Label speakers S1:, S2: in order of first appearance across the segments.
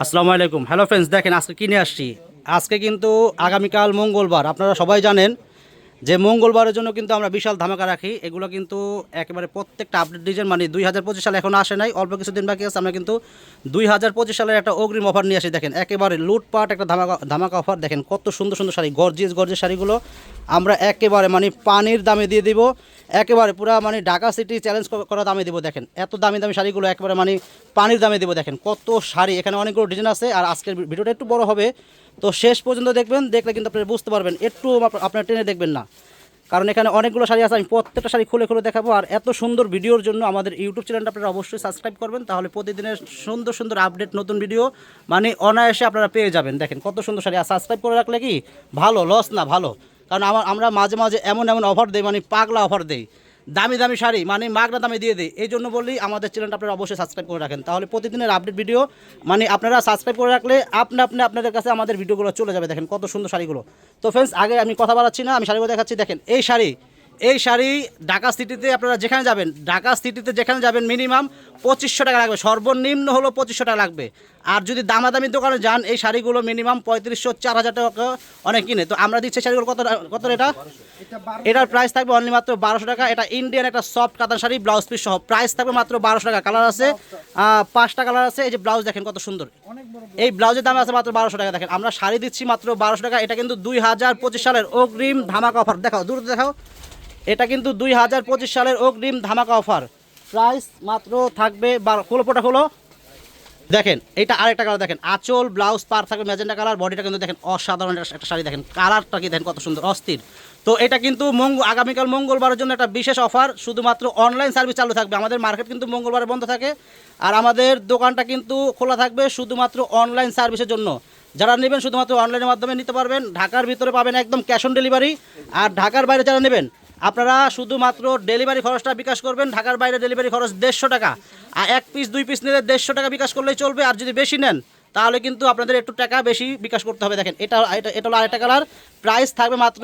S1: আসসালামু আলাইকুম। Hello friends, দেখেন আজকে কিনে আসছি। আজকে কিন্তু আগামীকাল মঙ্গলবার, আপনারা সবাই জানেন যে মঙ্গলবারের জন্য কিন্তু আমরা বিশাল ধামাকা রাখি। এগুলো কিন্তু একেবারে প্রত্যেকটা আপডেট ডিজাইন, মানে 2025 সালে এখনও আসে নাই, অল্প কিছুদিন বাকি আছে। আমরা কিন্তু 2025 সালের একটা অগ্রিম অফার নিয়ে আসি। দেখেন একেবারে লুটপাট একটা ধামাকা ধামাকা অফার। দেখেন কত সুন্দর সুন্দর শাড়ি, গর্জিয়াস গর্জিয়াস শাড়িগুলো আমরা একেবারে মানে পানির দামে দিয়ে দিব। একেবারে পুরো মানে ঢাকা সিটি চ্যালেঞ্জ করা দামে দেবো। দেখেন এত দামি দামি শাড়িগুলো একেবারে মানে পানির দামে দেবো। দেখেন কত শাড়ি, এখানে অনেকগুলো ডিজাইন আছে। আর আজকের ভিডিওটা একটু বড় হবে, তো শেষ পর্যন্ত দেখবেন, দেখলে কিন্তু আপনারা বুঝতে পারবেন। একটু আপনারা টেনে দেখবেন না, কারণ এখানে অনেকগুলো শাড়ি আছে। আমি প্রত্যেকটা শাড়ি খুলে খুলে দেখাবো। আর এত সুন্দর ভিডিওর জন্য আমাদের ইউটিউব চ্যানেলটা আপনারা অবশ্যই সাবস্ক্রাইব করবেন, তাহলে প্রতিদিনের সুন্দর সুন্দর আপডেট নতুন ভিডিও মানে অনায়াসে আপনারা পেয়ে যাবেন। দেখেন কত সুন্দর শাড়ি। আর সাবস্ক্রাইব করে রাখলে কি ভালো, লস না, ভালো। কারণ আমরা মাঝে মাঝে এমন এমন অফার দেই, মানে পাগলা অফার দেই, দামি দামি শাড়ি মানে মাগনা দামে দিয়ে দিই। এই জন্য বলি আমাদের চ্যানেলটা আপনারা অবশ্যই সাবস্ক্রাইব করে রাখেন, তাহলে প্রতিদিনের আপডেট ভিডিও মানে আপনারা সাবস্ক্রাইব করে রাখলে আপনাদের কাছে আমাদের ভিডিওগুলো চলে যাবে। দেখেন কত সুন্দর শাড়িগুলো। তো ফ্রেন্ডস, আগে আমি কথা বাড়াচ্ছি না, আমি শাড়িগুলো দেখাচ্ছি। দেখেন এই শাড়ি ঢাকা সিটিতে আপনারা যেখানে যাবেন, ঢাকা সিটিতে যেখানে যাবেন মিনিমাম 2500 টাকা লাগবে, সর্বনিম্ন হলো 2500 টাকা লাগবে। আর যদি দামাদামি দোকানে যান, এই শাড়িগুলো মিনিমাম 3500 4000 টাকা অনেক কিনে। তো আমরা দিচ্ছি শাড়িগুলো কত এটা, এটার প্রাইস থাকবে অনলি মাত্র 1200 টাকা। এটা ইন্ডিয়ান একটা সফট কাতান শাড়ি, ব্লাউজ পিস সহ, প্রাইস থাকবে মাত্র 1200 টাকা। কালার আছে 5টা কালার আছে। এই যে ব্লাউজ দেখেন কত সুন্দর, এই ব্লাউজের দাম আছে মাত্র 1200 টাকা। দেখেন আমরা শাড়ি দিচ্ছি মাত্র 1200 টাকা। এটা কিন্তু 2025 সালের অগ্রিম ধামাকা অফার। দেখাও, দূর দেখাও। এটা কিন্তু 2025 সালের অগ্রিম ধামাকা অফার। প্রাইস মাত্র থাকবে পোটা হলো। দেখেন এটা আরেকটা কালার, দেখেন আঁচল ব্লাউজ পার থাকবে ম্যাজেন্টা কালার, বডিটা কিন্তু দেখেন অসাধারণ একটা শাড়ি। দেখেন কালারটা কি দেখেন কত সুন্দর, অস্থির। তো এটা কিন্তু আগামীকাল মঙ্গলবারের জন্য একটা বিশেষ অফার, শুধুমাত্র অনলাইন সার্ভিস চালু থাকবে। আমাদের মার্কেট কিন্তু মঙ্গলবারে বন্ধ থাকে, আর আমাদের দোকানটা কিন্তু খোলা থাকবে শুধুমাত্র অনলাইন সার্ভিসের জন্য। যারা নেবেন শুধুমাত্র অনলাইনের মাধ্যমে নিতে পারবেন। ঢাকার ভিতরে পাবেন একদম ক্যাশ অন ডেলিভারি, আর ঢাকার বাইরে যারা নেবেন আপনারা শুধুমাত্র ডেলিভারি খরচটা বিকাশ করবেন। ঢাকার বাইরে ডেলিভারি খরচ 150 টাকা, আর 1 পিস 2 পিস নিলে 150 টাকা বিকাশ করলেই চলবে। আর যদি বেশি নেন তাহলে কিন্তু আপনাদের একটু টাকা বেশি বিকাশ করতে হবে। দেখেন এটা হলো আরেকটা কালার, প্রাইস থাকবে মাত্র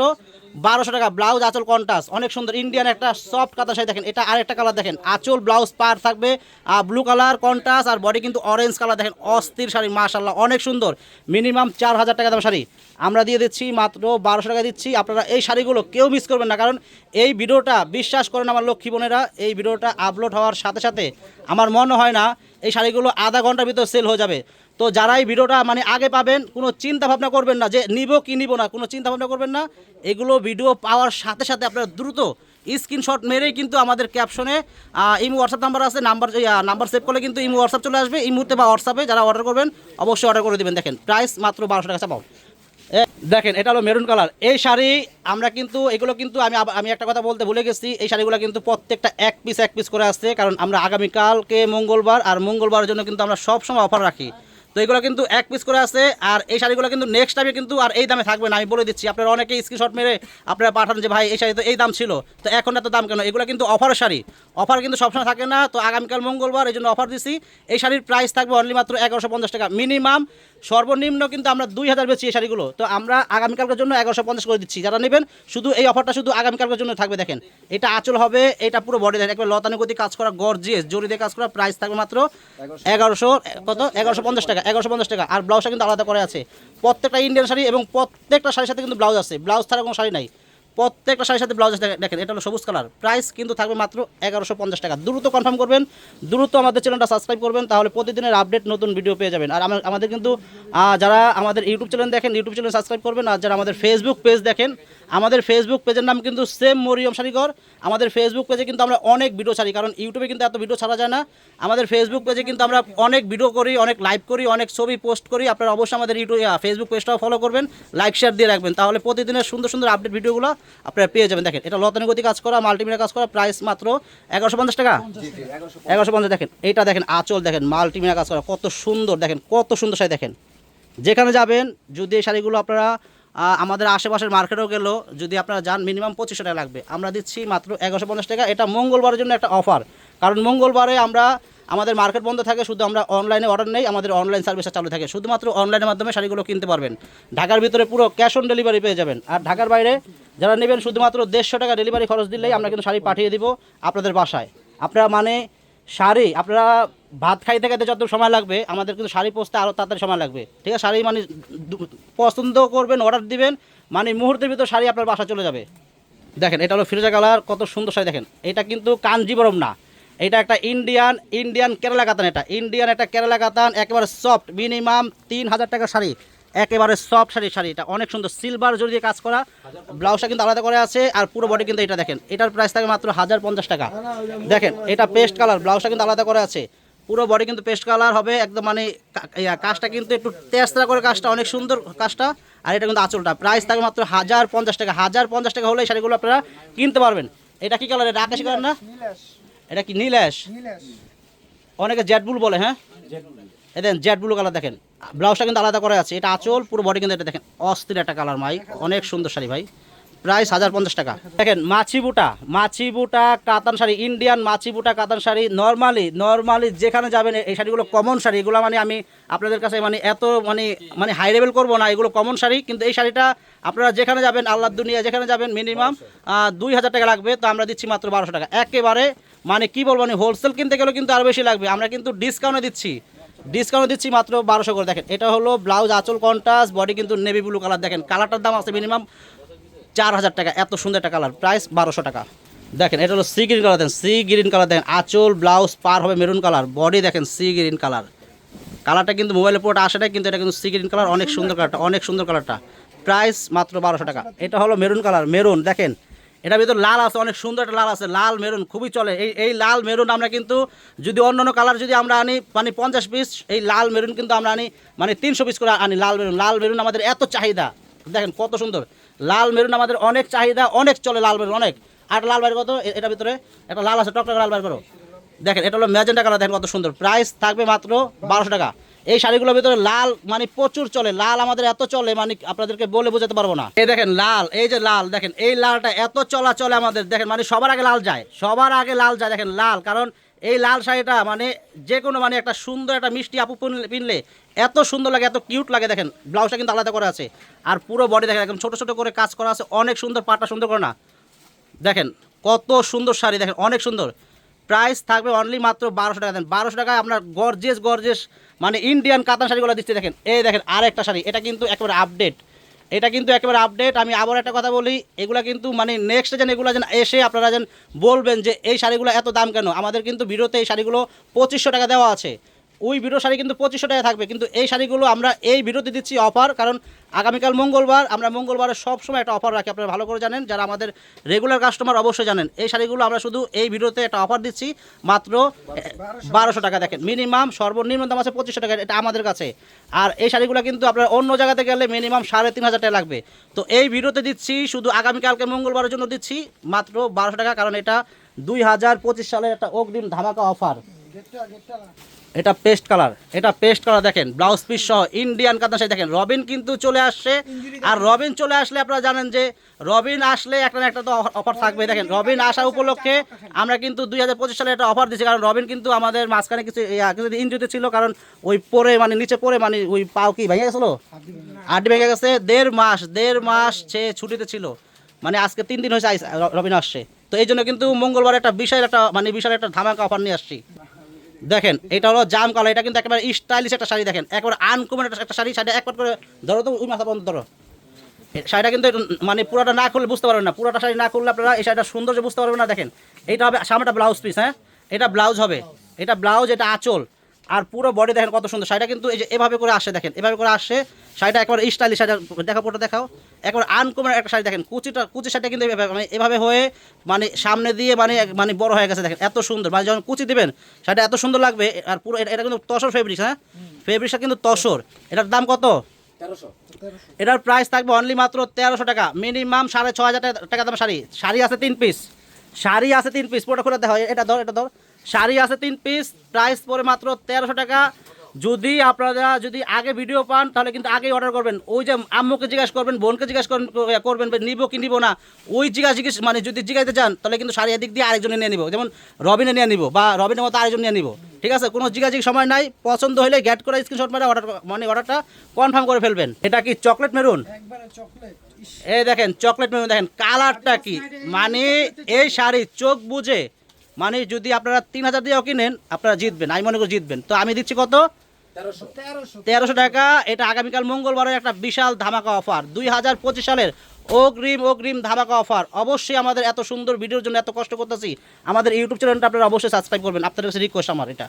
S1: 1200 টাকা। ব্লাউজ আঁচল কন্ট্রাস্ট অনেক সুন্দর, ইন্ডিয়ান একটা সফট কাতান শাড়ি। দেখেন এটা আরেকটা কালার, দেখেন আঁচল ব্লাউজ পার থাকবে ব্লু কালার কন্ট্রাস্ট, আর বডি কিন্তু অরেঞ্জ কালার। দেখেন অস্থির শাড়ি, মাশাআল্লাহ অনেক সুন্দর। মিনিমাম 4000 টাকা দাম শাড়ি আমরা দিয়ে দিচ্ছি মাত্র 1200 টাকা দিচ্ছি। আপনারা এই শাড়িগুলো কেউ মিস করবেন না, কারণ এই ভিডিওটা বিশ্বাস করেন আমার লক্ষ্মী বোনেরা, এই ভিডিওটা আপলোড হওয়ার সাথে সাথে আমার মনে হয় না এই শাড়িগুলো আধা ঘন্টার ভিতর সেল হয়ে যাবে। তো যারা এই ভিডিওটা মানে আগে পাবেন, কোনো চিন্তা ভাবনা করবেন না যে নিব কি নিব না, কোনো চিন্তা ভাবনা করবেন না। এগুলো ভিডিও পাওয়ার সাথে সাথে আপনারা দ্রুত স্ক্রিনশট মেরেই কিন্তু আমাদের ক্যাপশনে ইমো হোয়াটসঅ্যাপ নাম্বার আছে, নাম্বার সেভ করলে কিন্তু ইমো হোয়াটসঅ্যাপ চলে আসবে। এই মুহূর্তে বা হোয়াটসঅ্যাপে যারা অর্ডার করবেন অবশ্যই অর্ডার করে দেবেন। দেখেন প্রাইস মাত্র 1200 টাকা চাপাও। দেখেন এটা হলো মেরুন কালার। এই শাড়ি আমরা কিন্তু এগুলো কিন্তু আমি একটা কথা বলতে ভুলে গেছি, এই শাড়িগুলো কিন্তু প্রত্যেকটা এক পিস করে আসছে, কারণ আমরা আগামীকালকে মঙ্গলবার, আর মঙ্গলবারের জন্য কিন্তু আমরা সবসময় অফার রাখি। তো এগুলো কিন্তু এক পিস করে আছে। আর এই শাড়িগুলো কিন্তু নেক্সট টাইমে কিন্তু আর এই দামে থাকবে না, আমি বলে দিচ্ছি। আপনারা অনেকেই স্ক্রিনশট মেরে আপনারা পাঠান যে ভাই এই শাড়ি তো এই দাম ছিল, তো এখন এত দাম কেন। এগুলো কিন্তু অফারের শাড়ি, অফার কিন্তু সবসময় থাকে না। তো আগামীকাল মঙ্গলবার এই জন্য অফার দিচ্ছি। এই শাড়ির প্রাইস থাকবে অনলি মাত্র 1150 টাকা। মিনিমাম সর্বনিম্ন কিন্তু আমরা 2000 বেচি এই শাড়িগুলো, তো আমরা আগামীকালকের জন্য 1150 করে দিচ্ছি। যারা নেবেন শুধু এই অফারটা শুধু আগামীকালকের জন্য থাকবে। দেখেন এটা আঁচল হবে, এটা পুরো বডি দেখেন একবার লতানুগতি কাজ করা, গর্জিয়াস জরি দিয়ে কাজ করা। প্রাইস থাকবে মাত্র 1150 টাকা। 1150 টাকা। আর ব্লাউজটা কিন্তু আলাদা করে আছে। প্রত্যেকটা ইন্ডিয়ান শাড়ি এবং প্রত্যেকটা শাড়ির সাথে কিন্তু ব্লাউজ আছে, ব্লাউজ ছাড়া কোনো শাড়ি নাই। প্রত্যেকটা শাড়ির সাথে ব্লাউজ দেখেন, এটা হলো সবুজ কালার। প্রাইস কিন্তু থাকবে মাত্র 1150 টাকা। দ্রুত কনফার্ম করবেন, দ্রুত আমাদের চ্যানেলটা সাবস্ক্রাইব করবেন, তাহলে প্রতিদিনের আপডেট নতুন ভিডিও পেয়ে যাবেন। আর আমাদের কিন্তু যারা আমাদের ইউটিউব চ্যানেল দেখেন, ইউটিউব চ্যানেল সাবস্ক্রাইব করবেন। আর যারা আমাদের ফেসবুক পেজ দেখেন, আমাদের ফেসবুক পেজের নাম কিন্তু সেম মরিয়ম শাড়িঘর। আমাদের ফেসবুক পেজে কিন্তু আমরা অনেক ভিডিও ছাড়ি, কারণ ইউটিউবে কিন্তু এত ভিডিও ছাড়া যায় না। আমাদের ফেসবুক পেজে কিন্তু আমরা অনেক ভিডিও করি, অনেক লাইভ করি, অনেক ছবি পোস্ট করি। আপনারা অবশ্যই আমাদের ফেসবুক পেজটাও ফলো করবেন, লাইক শেয়ার দিয়ে রাখবেন, তাহলে প্রতিদিনের সুন্দর সুন্দর আপডেট ভিডিওগুলো আপনারা পেয়ে যাবেন। দেখেন এটা লতানুগতি কাজ করা, মাল্টিমিডিয়া কাজ করা। প্রাইস মাত্র 1150 টাকা। 1150। দেখেন এইটা দেখেন আঁচল, দেখেন মাল্টিমিডিয়া কাজ করা, কত সুন্দর। দেখেন কত সুন্দর শাড়ি। দেখেন যেখানে যাবেন যদি এই শাড়িগুলো আপনারা আমাদের আশেপাশের মার্কেটেও গেলেও যদি আপনারা যান মিনিমাম 2500 টাকা লাগবে। আমরা দিচ্ছি মাত্র 1150 টাকা। এটা মঙ্গলবারের জন্য একটা অফার, কারণ মঙ্গলবারে আমাদের মার্কেট বন্ধ থাকে, শুধু আমরা অনলাইনে অর্ডার নেই, আমাদের অনলাইন সার্ভিসটা চালু থাকে। শুধুমাত্র অনলাইনের মাধ্যমে শাড়িগুলো কিনতে পারবেন। ঢাকার ভিতরে পুরো ক্যাশ অন ডেলিভারি পেয়ে যাবেন। আর ঢাকার বাইরে যারা নেবেন শুধুমাত্র 150 টাকা ডেলিভারি খরচ দিলেই আমরা কিন্তু শাড়ি পাঠিয়ে দিব আপনাদের বাসায়। আপনারা মানে শাড়ি আপনারা ভাত খাইতে খাইতে যত সময় লাগবে আমাদের কিন্তু শাড়ি পৌঁছতে আরও তাড়াতাড়ি সময় লাগবে, ঠিক আছে? শাড়ি মানে পছন্দ করবেন, অর্ডার দিবেন, মানে মুহূর্তের ভিতর শাড়ি আপনার বাসা চলে যাবে। দেখেন এটা হলো ফিরোজা কালার, কত সুন্দর শাড়ি দেখেন। এটা কিন্তু কাঞ্জিবরম না, এটা একটা ইন্ডিয়ান কেরালা কাতান, এটা ইন্ডিয়ান একটা কেরালা কাতান, একেবারে সফট, মিনিমাম 3000 টাকার শাড়ি, একেবারে সফট শাড়ি। এটা অনেক সুন্দর সিলভার জরি দিয়ে কাজ করা, ব্লাউজটা কিন্তু আলাদা করে আছে, আর পুরো বডি কিন্তু এটা দেখেন, এটার প্রাইস থাকে মাত্র 1050 টাকা। দেখেন এটা পেস্ট কালার, ব্লাউজটা কিন্তু আলাদা করে আছে, পুরো বডি কিন্তু পেস্ট কালার হবে একদম, মানে কাজটা কিন্তু একটু তেজরা করে কাজটা, অনেক সুন্দর কাজটা। আর এটা কিন্তু আঁচলটা, প্রাইস থাকে মাত্র 1050 টাকা। 1050 টাকা হলে এই শাড়িগুলো আপনারা কিনতে পারবেন। এটা কি কালার? এটা আকাশি কালার না? এটা কি নীল অ্যাশ? অনেকে জেড ব্লু বলে, হ্যাঁ এই দেখেন জেড ব্লু কালার দেখেন, ব্লাউজটা কিন্তু আলাদা করে আছে, এটা আঁচল, পুরো বডি কিন্তু এটা দেখেন, অস্থির একটা কালার ভাই, অনেক সুন্দর শাড়ি ভাই, প্রাইস 1050 টাকা। দেখেন মাছিবুটা কাতান শাড়ি, ইন্ডিয়ান মাছিবুটা কাতান শাড়ি। নর্মালি যেখানে যাবেন এই শাড়িগুলো কমন শাড়ি, এগুলো মানে আমি আপনাদের কাছে মানে এত মানে হাই লেভেল করবো না, এগুলো কমন শাড়ি, কিন্তু এই শাড়িটা আপনারা যেখানে যাবেন, আল্লাহর দুনিয়া যেখানে যাবেন, মিনিমাম 2000 টাকা লাগবে, তো আমরা দিচ্ছি মাত্র 1200 টাকা। একেবারে মানে কি বলবো, মানে হোলসেল কিনতে গেলেও কিন্তু আরও বেশি লাগবে, আমরা কিন্তু ডিসকাউন্টে দিচ্ছি মাত্র 1200 করে। দেখেন এটা হলো ব্লাউজ, আঁচল কন্ট্রাস্ট, বডি কিন্তু নেভি ব্লু কালার, দেখেন কালারটার দাম আছে মিনিমাম 4000 টাকা, এত সুন্দর একটা কালার, প্রাইস 1200 টাকা। দেখেন এটা হলো সি গ্রিন কালার, দেখেন আঁচল ব্লাউজ পার হবে মেরুন কালার, বডি দেখেন সি গ্রিন কালারটা কিন্তু মোবাইলে পুরোটা আসে না, কিন্তু এটা কিন্তু সি গ্রিন কালার, অনেক সুন্দর কালারটা, প্রাইস মাত্র 1200 টাকা। এটা হলো মেরুন কালার, মেরুন দেখেন এটার ভিতর লাল আছে, অনেক সুন্দর একটা লাল আছে, লাল মেরুন খুবই চলে। এই লাল মেরুন আমরা কিন্তু যদি অন্য কালার যদি আমরা আনি মানে 50 পিস, এই লাল মেরুন কিন্তু আমরা আনি মানে 300 পিস করে আনি। লাল মেরুন আমাদের এত চাহিদা, দেখেন কত সুন্দর লাল মেরুন, আমাদের অনেক চাহিদা, অনেক চলে লাল মেরুন, অনেক। আর লাল বাইর কত, এটার ভিতরে একটা লাল আছে, টকটকে লাল বাইর করো। দেখেন এটা হলো ম্যাজেন্টা কালার, দেখেন কত সুন্দর, প্রাইস থাকবে মাত্র 1200 টাকা। এই শাড়িগুলোর ভিতরে লাল মানে প্রচুর চলে, লাল আমাদের এত চলে মানে আপনাদেরকে বলে বোঝাতে পারবো না। এই দেখেন লাল, এই যে লাল দেখেন, এই লালটা এত চলে আমাদের, দেখেন মানে সবার আগে লাল যায়, দেখেন লাল, কারণ এই লাল শাড়িটা মানে যে কোনো মানে একটা সুন্দর একটা মিষ্টি আপু পিনলে এত সুন্দর লাগে, এত কিউট লাগে। দেখেন ব্লাউজটা কিন্তু আলাদা করে আছে, আর পুরো বডি দেখেন একদম ছোট করে কাজ করা আছে, অনেক সুন্দর, পাটটা সুন্দর করে না, দেখেন কত সুন্দর শাড়ি, দেখেন অনেক সুন্দর। প্রাইস থাকবে অনলি মাত্র 1200 টাকা। দেন 1200 টাকায় আপনার গর্জিয়াস মানে ইন্ডিয়ান কাতান শাড়িগুলো দিচ্ছে। দেখেন এই দেখেন আর একটা শাড়ি, এটা কিন্তু একেবারে আপডেট, আমি আবার একটা কথা বলি, এগুলা কিন্তু মানে নেক্সট যেন এগুলো যেন এসে আপনারা যেন বলবেন যে এই শাড়িগুলো এত দাম কেন। আমাদের কিন্তু ভিডিওতে এই শাড়িগুলো 2500 টাকা দেওয়া আছে, ওই ভিডিও শাড়ি কিন্তু 2500 টাকা থাকবে, কিন্তু এই শাড়িগুলো আমরা এই ভিডিওতে দিচ্ছি অফার, কারণ আগামীকাল মঙ্গলবার, আমরা মঙ্গলবারে সবসময় একটা অফার রাখি, আপনারা ভালো করে জানেন, যারা আমাদের রেগুলার কাস্টমার অবশ্যই জানেন। এই শাড়িগুলো আমরা শুধু এই ভিডিওতে একটা অফার দিচ্ছি মাত্র 1200 টাকা। দেখেন মিনিমাম সর্বনিম্ন দাম আছে 2500 টাকা, এটা আমাদের কাছে। আর এই শাড়িগুলো কিন্তু আপনার অন্য জায়গাতে গেলে মিনিমাম 3500 টাকা লাগবে, তো এই ভিডিওতে দিচ্ছি শুধু আগামীকালকে মঙ্গলবারের জন্য দিচ্ছি মাত্র 1200 টাকা, কারণ এটা 2025 সালের একটা অগ্রিম ধামাকা অফার। এটা পেস্ট কালার, দেখেন ব্লাউজ পিস সহ ইন্ডিয়ান কাতান শাড়ি। দেখেন রবিন কিন্তু চলে আসছে, আর রবিন চলে আসলে আপনারা জানেন যে রবিন আসলে একটা না একটা তো অফার থাকবে। দেখেন রবিন আসা উপলক্ষে আমরা কিন্তু 2025 সালে একটা অফার দিচ্ছি, কারণ রবিন কিন্তু আমাদের মাঝখানে কিছু ইনজুরিতে ছিল, কারণ ওই পরে মানে নিচে পড়ে মানে ওই পাও কি ভেঙে গেছিলো, আড্ডি ভেঙে গেছে, দেড় মাস সে ছুটিতে ছিল, মানে আজকে 3 দিন হয়েছে রবিন আসছে, তো এই জন্য কিন্তু মঙ্গলবার একটা বিশাল একটা ধামাকা অফার নিয়ে আসছি। দেখেন এটা হলো জাম কালার, এটা কিন্তু একেবারে স্টাইলিশ একটা শাড়ি, দেখেন একেবারে আনকমন একটা শাড়ি, শাড়িটা একবার করে ধরো তো, ওই মাথা বন্ধ ধরো। শাড়িটা কিন্তু মানে পুরোটা না করলে বুঝতে পারবেন না, পুরোটা শাড়ি না করলে আপনারা এই শাড়িটা সৌন্দর্য বুঝতে পারবেন না। দেখেন এটা হবে সামনেটা ব্লাউজ পিস, হ্যাঁ এটা ব্লাউজ হবে, এটা ব্লাউজ, এটা আঁচল, আর পুরো বডি দেখেন কত সুন্দর। শাড়িটা কিন্তু এই যে এভাবে করে আসে, দেখেন এভাবে করে আসে, শাড়িটা একবার স্টাইলিশ, শাড়িটা দেখা পুরোটা দেখাও, একবার আনকমন একটা শাড়ি। দেখেন কুচি শাড়িটা কিন্তু এভাবে হয়ে মানে সামনে দিয়ে মানে বড় হয়ে গেছে, দেখেন এত সুন্দর, মানে যখন কুচি দিবেন শাড়িটা এত সুন্দর লাগবে। আর পুরো এটা কিন্তু তসর ফেব্রিক্স, হ্যাঁ ফেব্রিক্সটা কিন্তু তসর। এটার দাম কত? 1300। এটার প্রাইস থাকবে অনলি মাত্র 1300 টাকা, মিনিমাম 6500 টাকা দাম। শাড়ি আছে 3 পিস, পুরোটা খুলে দেখা হয়, এটা ধর শাড়ি আছে 3 পিস, প্রাইস পড়ে মাত্র 1300 টাকা। যদি আপনারা যদি আগে ভিডিও পান তাহলে কিন্তু আগেই অর্ডার করবেন, ওই যে আম্মুকে জিজ্ঞাসা করবেন, বোনকে জিজ্ঞাসা করবেন নিবো কি নিবো না, ওই জিজ্ঞাসা মানে যদি জিজ্ঞাসা চান তাহলে কিন্তু শাড়ি এদিক দিয়ে আরেকজনে নিয়ে নিব, যেমন রবিনে নিয়ে নিব বা রবিনের মতো আরেকজন নিয়ে নিব, ঠিক আছে? কোনো জিজ্ঞাসা সময় নাই, পছন্দ হলে গ্যাট করে স্ক্রিনশট মেরে অর্ডারটা কনফার্ম করে ফেলবেন। এটা কি চকলেট মেরুন? এই দেখেন চকলেট মেরুন, দেখেন কালারটা কি, মানে এই শাড়ি চোখ বুঝে মানে যদি আপনারা 3000 দিয়েও কিনেন আপনারা জিতবেন, আমি মনে করি জিতবেন। তো আমি দিচ্ছি কত, 1300 টাকা। এটা আগামীকাল মঙ্গলবারের একটা বিশাল ধামাকা অফার, 2025 সালের অগ্রিম ধামাকা অফার। অবশ্যই আমাদের এত সুন্দর ভিডিওর জন্য এত কষ্ট করতেছি, আমাদের ইউটিউব চ্যানেলটা আপনারা অবশ্যই সাবস্ক্রাইব করবেন, আপনাদের কাছে রিকোয়েস্ট আমার। এটা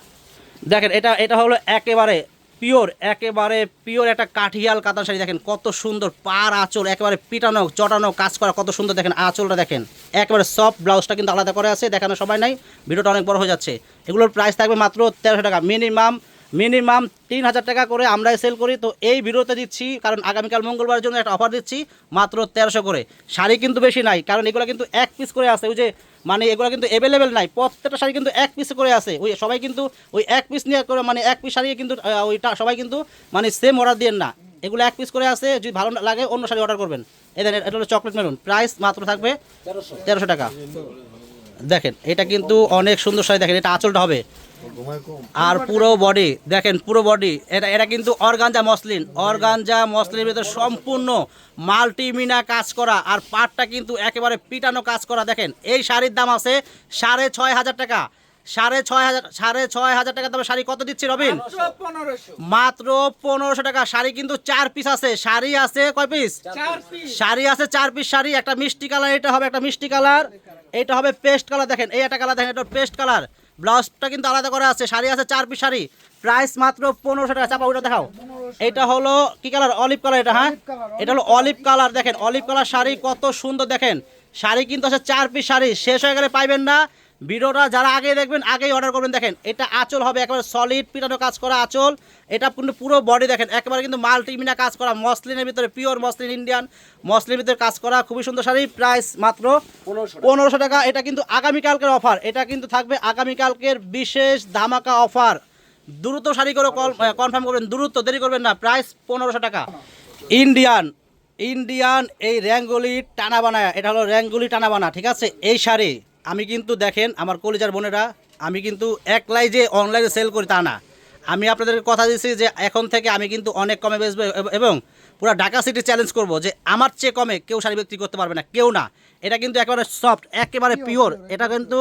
S1: দেখেন, এটা হলো একেবারে পিওর একটা কাঠিয়াল কাতান শাড়ি। দেখেন কত সুন্দর পার আঁচল, একেবারে পিটানো চটানো কাজ করা, কত সুন্দর দেখেন আঁচলটা। দেখেন একেবারে সফট, ব্লাউজটা কিন্তু আলাদা করে আছে, দেখানো সবাই নাই, ভিডিওটা অনেক বড় হয়ে যাচ্ছে। এগুলোর প্রাইস থাকবে মাত্র 1300 টাকা, মিনিমাম 3000 টাকা করে আমরাই সেল করি। তো এই ভিডিওতে দিচ্ছি কারণ আগামীকাল মঙ্গলবারের জন্য একটা অফার দিচ্ছি, মাত্র 1300 করে। শাড়ি কিন্তু বেশি নাই, কারণ এগুলো কিন্তু এক পিস করে আছে, ওই যে মানে এগুলো কিন্তু অ্যাভেলেবেল নাই, প্রত্যেকটা শাড়ি কিন্তু এক পিস করে আছে। ওই সবাই কিন্তু ওই এক পিস নিয়ে করে, মানে এক পিস শাড়ি কিন্তু ওইটা সবাই কিন্তু মানে সেম অর্ডার দিয়ে না, এগুলো এক পিস করে আছে। যদি ভালো লাগে অন্য শাড়ি অর্ডার করবেন। এটা হলো চকলেট মেরুন, প্রাইস মাত্র থাকবে 1300 টাকা। দেখেন এটা কিন্তু অনেক সুন্দর শাড়ি। দেখেন এটা আঁচলটা হবে, আর পুরো বডি দেখেন, পুরো বডি এটা কিন্তু অর্গানজা মসলিনের ভিতরে সম্পূর্ণ মাল্টিমিনা কাজ করা, আর পাটটা কিন্তু একেবারে পিটানো কাজ করা। দেখেন এই শাড়ির দাম আছে 6500 টাকা, 6500 টাকা দামে শাড়ি কত দিচ্ছি রবিন? মাত্র 1500 টাকা। শাড়ি কিন্তু 4 পিস আছে, শাড়ি আছে কয় পিস? শাড়ি আছে 4 পিস শাড়ি। একটা মিষ্টি কালার, এটা হবে একটা মিষ্টি কালার, এটা হবে পেস্ট কালার। দেখেন এই একটা কালার, দেখেন এটা পেস্ট কালার, ব্লাউজটা কিন্তু আলাদা করা আছে। শাড়ি আছে 4 পিস শাড়ি, প্রাইস মাত্র 1500 টাকা। চাপা ওটা দেখাও, এটা হলো কি কালার? Olive colour. এটা হ্যাঁ, এটা হলো অলিভ কালার। দেখেন অলিভ কালার শাড়ি কত সুন্দর। দেখেন শাড়ি কিন্তু আছে 4 পিস শাড়ি, শেষ হয়ে গেলে পাইবেন না। ভিডিওটা যারা আগে দেখবেন আগেই অর্ডার করবেন। দেখেন এটা আঁচল হবে একেবারে সলিড পিটানো কাজ করা আঁচল। এটা কিন্তু পুরো বডি দেখেন একেবারে কিন্তু মাল্টিমিনা কাজ করা, মসলিনের ভিতরে পিওর মসলিন, ইন্ডিয়ান মসলিনের ভিতরে কাজ করা, খুবই সুন্দর শাড়ি। প্রাইস মাত্র 1500 টাকা। এটা কিন্তু আগামীকালকের অফার, এটা কিন্তু থাকবে আগামীকালকের বিশেষ ধামাকা অফার। দ্রুত শাড়ি করে কনফার্ম করবেন, দ্রুত দেরি করবেন না। প্রাইস 1500 টাকা। ইন্ডিয়ান এই র্যাঙ্গুলি টানা বানায়, এটা হলো র্যাঙ্গুলি টানা বানা, ঠিক আছে? এই শাড়ি আমি কিন্তু দেখেন আমার কলিজার বোনেরা, আমি কিন্তু একলাই যে অনলাইনে সেল করি তা না, আমি আপনাদের কথা দিচ্ছি যে এখন থেকে আমি কিন্তু অনেক কমে বেচবো, এবং পুরো ঢাকা সিটি চ্যালেঞ্জ করব যে আমার চেয়ে কমে কেউ শাড়ি বিক্রি করতে পারবে না, কেউ না। এটা কিন্তু একেবারে সফট, একেবারে পিওর। এটা কিন্তু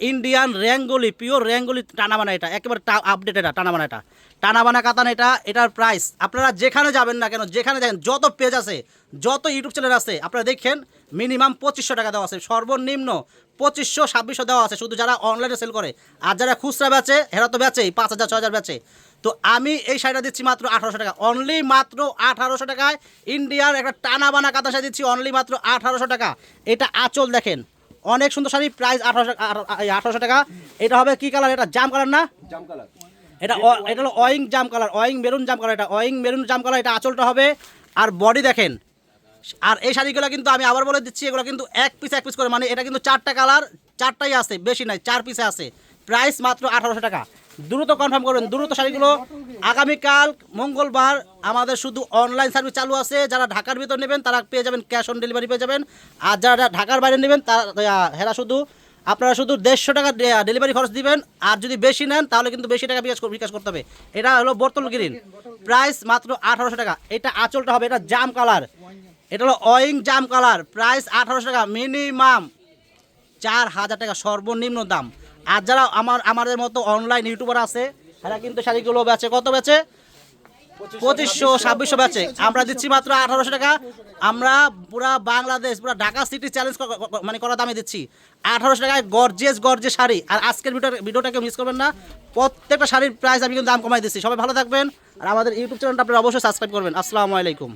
S1: ইন্ডিয়ান র্যাঙ্গুলি, পিওর র্যাঙ্গুলি টানা বানা, এটা একেবারে আপডেট। এটা টানা বানা, এটা টানা বানা কাতান। এটার প্রাইস আপনারা যেখানে যাবেন না কেন, যেখানে দেখেন যত পেজ আছে, যত ইউটিউব চ্যানেল আছে, আপনারা দেখেন মিনিমাম 2500 টাকা দেওয়া আছে, সর্বনিম্ন 2500-2600 দেওয়া আছে, শুধু যারা অনলাইনে সেল করে। আর যারা খুচরা বেচে এরা তো বেচেই 5000-6000 বেচে। তো আমি এই শাড়িটা দিচ্ছি মাত্র 1800 টাকা, অনলি মাত্র 1800 টাকায়। ইন্ডিয়ার একটা টানা বানা কাঁথা শাড়ি দিচ্ছি অনলি মাত্র 1800 টাকা। এটা আঁচল দেখেন অনেক সুন্দর শাড়ি, প্রাইস 1800 টাকা। এটা হবে কি কালার? এটা জাম কালার না? জাম কালার। এটা হলো অয়িং জাম কালার, অয়িং মেরুন জাম কালার। এটা অয়িং মেরুন জাম কালার, এটা আঁচলটা হবে। আর বডি দেখেন। আর এই শাড়িগুলো কিন্তু আমি আবার বলে দিচ্ছি, এগুলো কিন্তু এক পিস করে, মানে এটা কিন্তু 4টা কালার, 4টাই আছে, বেশি নাই, 4 পিসে আছে। প্রাইস মাত্র 1800 টাকা। দ্রুত কনফার্ম করবেন, দ্রুত শাড়িগুলো। আগামীকাল মঙ্গলবার আমাদের শুধু অনলাইন সার্ভিস চালু আছে। যারা ঢাকার ভিতর নেবেন তারা পেয়ে যাবেন ক্যাশ অন ডেলিভারি পেয়ে যাবেন, আর যারা ঢাকার বাইরে নেবেন তারা আপনারা শুধু 150 টাকা ডেলিভারি খরচ দিবেন। আর যদি বেশি নেন তাহলে কিন্তু বেশি টাকা বিকাশ করতে হবে। এটা হলো বোতল গ্রিন, প্রাইস মাত্র 1800 টাকা। এটা আঁচলটা হবে, এটা জাম কালার, এটা হলো অয়িং জাম কালার, প্রাইস 1800 টাকা। মিনিমাম 4000 টাকা সর্বনিম্ন দাম। আর যারা আমাদের মতো অনলাইন ইউটিউবার আছে তারা কিন্তু শাড়িগুলো বেচে, কত বেচে? 2500-2600 বেচে। আমরা দিচ্ছি মাত্র 1800 টাকা। আমরা পুরা বাংলাদেশ, পুরা ঢাকা সিটি চ্যালেঞ্জ মানে করা দামে দিচ্ছি 1800 টাকায় গর্জিয়াস শাড়ি। আর আজকের ভিডিওটাকে মিস করবেন না, প্রত্যেকটা শাড়ির প্রাইস আমি কিন্তু দাম কমাই দিচ্ছি। সবাই ভালো থাকবেন, আর আমাদের ইউটিউব চ্যানেলটা আপনারা অবশ্যই সাবস্ক্রাইব করবেন। আসসালামু আলাইকুম।